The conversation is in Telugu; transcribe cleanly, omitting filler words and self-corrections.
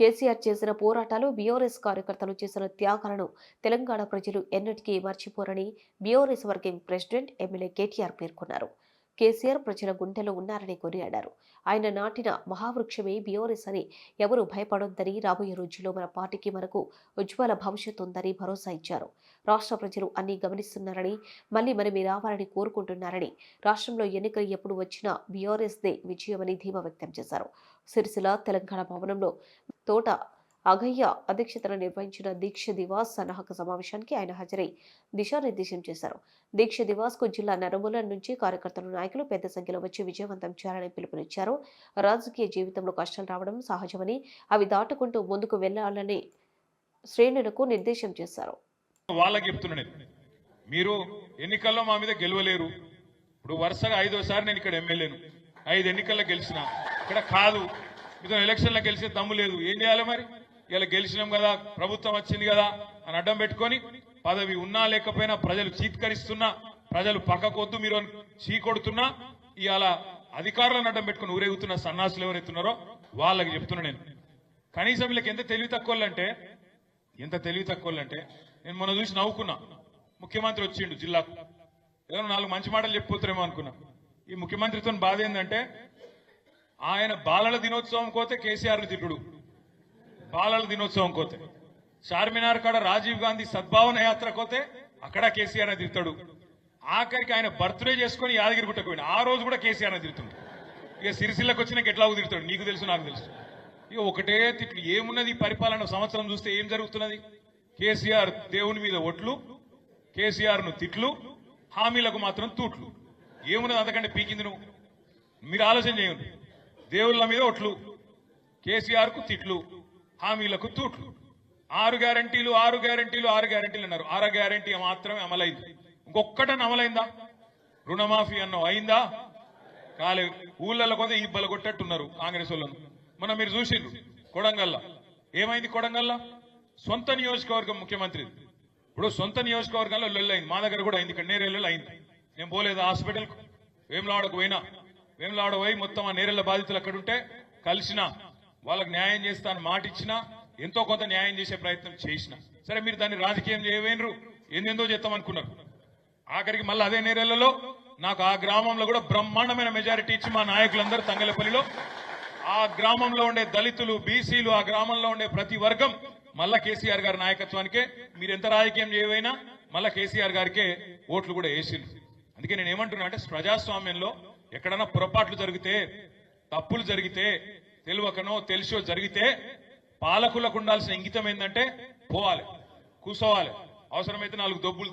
కేసీఆర్ చేసిన పోరాటాలు, బీఆర్ఎస్ కార్యకర్తలు చేసిన త్యాగాలను తెలంగాణ ప్రజలు ఎన్నటికీ మర్చిపోరని BRS working president MLA KTR పేర్కొన్నారు. కేసీఆర్ ప్రజల గుండెలో ఉన్నారని కొనియాడారు. ఆయన నాటిన మహావృక్షమే బీఆర్ఎస్ అని ఎవరూ భయపడొద్దని, రాబోయే రోజుల్లో మన పార్టీకి మనకు ఉజ్వల భవిష్యత్తు ఉందని భరోసా ఇచ్చారు. రాష్ట్ర ప్రజలు అన్ని గమనిస్తున్నారని, మళ్లీ మనమే రావాలని కోరుకుంటున్నారని, రాష్ట్రంలో ఎన్నికలు ఎప్పుడు వచ్చినా బీఆర్ఎస్దే విజయమని ధీమా వ్యక్తం చేశారు. సిరిసిల్ల తెలంగాణ భవనంలో తోట అగయ్య అధ్యక్షతన నిర్వహించిన దీక్ష దివాస్ సన్నాహక సమావేశానికి ఆయన హాజరై దిశానిర్దేశం చేశారు. దీక్ష దివాస్ కు జిల్లా నలుమూలల నుంచి కార్యకర్తలు, నాయకులు పెద్ద సంఖ్యలో వచ్చి విజయవంతం చేయాలని పిలుపునిచ్చారు. రాజకీయ జీవితంలో కష్టాలు రావడం సహజమని, అవి దాటుకుంటూ ముందుకు వెళ్లాలని శ్రేణులకు నిర్దేశం చేశారు. వాళ్ళకి చెప్తున్నాను, మీరు ఎన్నికల్లో మా మీద గెలవలేరు. ఇప్పుడు వరుసగా 5వ సారి నేను ఇక్కడ ఎమ్మెల్యేను, 5 ఎన్నికల్లో గెలిచిన. ఇక్కడ కాదు, మీతో ఎలక్షన్లో గెలిచే దమ్ము లేదు. ఏం చేయాలి మరి? ఇలా గెలిచినాం కదా, ప్రభుత్వం వచ్చింది కదా అని అడ్డం పెట్టుకొని, పదవి ఉన్నా లేకపోయినా ప్రజలు చీత్కరిస్తున్నా, ప్రజలు పక్కకొద్దు మీరు చీకొడుతున్నా, ఇవాళ అధికారులను అడ్డం పెట్టుకుని ఊరేగుతున్న సన్నాసులు ఎవరైతున్నారో వాళ్ళకి చెప్తున్నా నేను. కనీసం వీళ్ళకి ఎంత తెలివి తక్కువలంటే నేను మొన్న చూసి నవ్వుకున్నా. ముఖ్యమంత్రి వచ్చిండు జిల్లాకు, ఏదో 4 మంచి మాటలు చెప్పిపోతారేమో అనుకున్నా. ఈ ముఖ్యమంత్రితో బాధ ఏంటంటే, ఆయన బాలల దినోత్సవం కోతే కేసీఆర్ని తిట్టుడు, బాలల దినోత్సవం కోతే చార్మినార్ కాడ రాజీవ్ గాంధీ సద్భావన యాత్ర కోతే అక్కడ కేసీఆర్ని తిడతాడు. ఆఖరికి ఆయన బర్త్డే చేసుకుని యాదగిరిగుట్టకు పోయిన ఆ రోజు కూడా కేసీఆర్ని తిడుతుంది. ఇక సిరిసిల్లకు వచ్చినాక ఎట్లాగూ తిడతాడు, నీకు తెలుసు నాకు తెలుసు. ఇక ఒకటే తిట్లు. ఏమున్నది పరిపాలన? సంవత్సరం చూస్తే ఏం జరుగుతున్నది? కేసీఆర్ దేవుని మీద ఒట్లు, కేసీఆర్ ను తిట్లు, హామీలకు మాత్రం తూట్లు. ఏమున్నది అంతకంటే పీకింది? నువ్వు మీరు ఆలోచన చేయండి. దేవుళ్ళ మీద ఒట్లు, కేసీఆర్ కు తిట్లు, హామీలకు తూట్లు. 6 గ్యారంటీలు అన్నారు. 6 గ్యారంటీ మాత్రమే అమలైంది. ఇంకొక్కటని అమలైందా? రుణమాఫీ అన్నం అయిందా? కాలేదు. ఊళ్ళల్లో కొంత ఈ బలగొట్టట్టున్నారు కాంగ్రెస్ వాళ్ళను. మొన్న మీరు చూసిండ్రు కొడంగల్లా ఏమైంది? కొడంగల్లా సొంత నియోజకవర్గం ముఖ్యమంత్రి. ఇప్పుడు సొంత నియోజకవర్గంలో లొల్లైంది. మా దగ్గర కూడా అయింది, ఇక్కడ నేరేళ్ళలో అయింది. నేను పోలేదు హాస్పిటల్కు, వేములవాడకు పోయినా. వేములవాడ పోయి మొత్తం ఆ నేరేళ్ల బాధితులు అక్కడుంటే కలిసిన, వాళ్ళకి న్యాయం చేస్తాను మాట ఇచ్చినా, ఎంతో కొంత న్యాయం చేసే ప్రయత్నం చేసిన. సరే, మీరు దాన్ని రాజకీయం చేయవేనరు, ఎందెందో చేస్తామనుకున్నారు. ఆఖరికి మళ్ళీ అదే నేరేళ్లలో నాకు ఆ గ్రామంలో కూడా బ్రహ్మాండమైన మెజారిటీ ఇచ్చి మా నాయకులందరూ తంగలపల్లిలో, ఆ గ్రామంలో ఉండే దళితులు, బీసీలు, ఆ గ్రామంలో ఉండే ప్రతి వర్గం మళ్ళా కేసీఆర్ గారి నాయకత్వానికే, మీరు ఎంత రాజకీయం చేయవైనా మళ్ళా కేసీఆర్ గారికే ఓట్లు కూడా వేసిండ్రు. అందుకే నేను ఏమంటున్నా అంటే, ప్రజాస్వామ్యంలో ఎక్కడన్నా పొరపాట్లు జరిగితే, తప్పులు జరిగితే, తెలియకనో తెలిసో జరిగితే పాలకులకు ఉండాల్సిన ఇంగితం ఏంటంటే పోవాలి, కూసోవాలి, అవసరమైతే 4 దొబ్బులు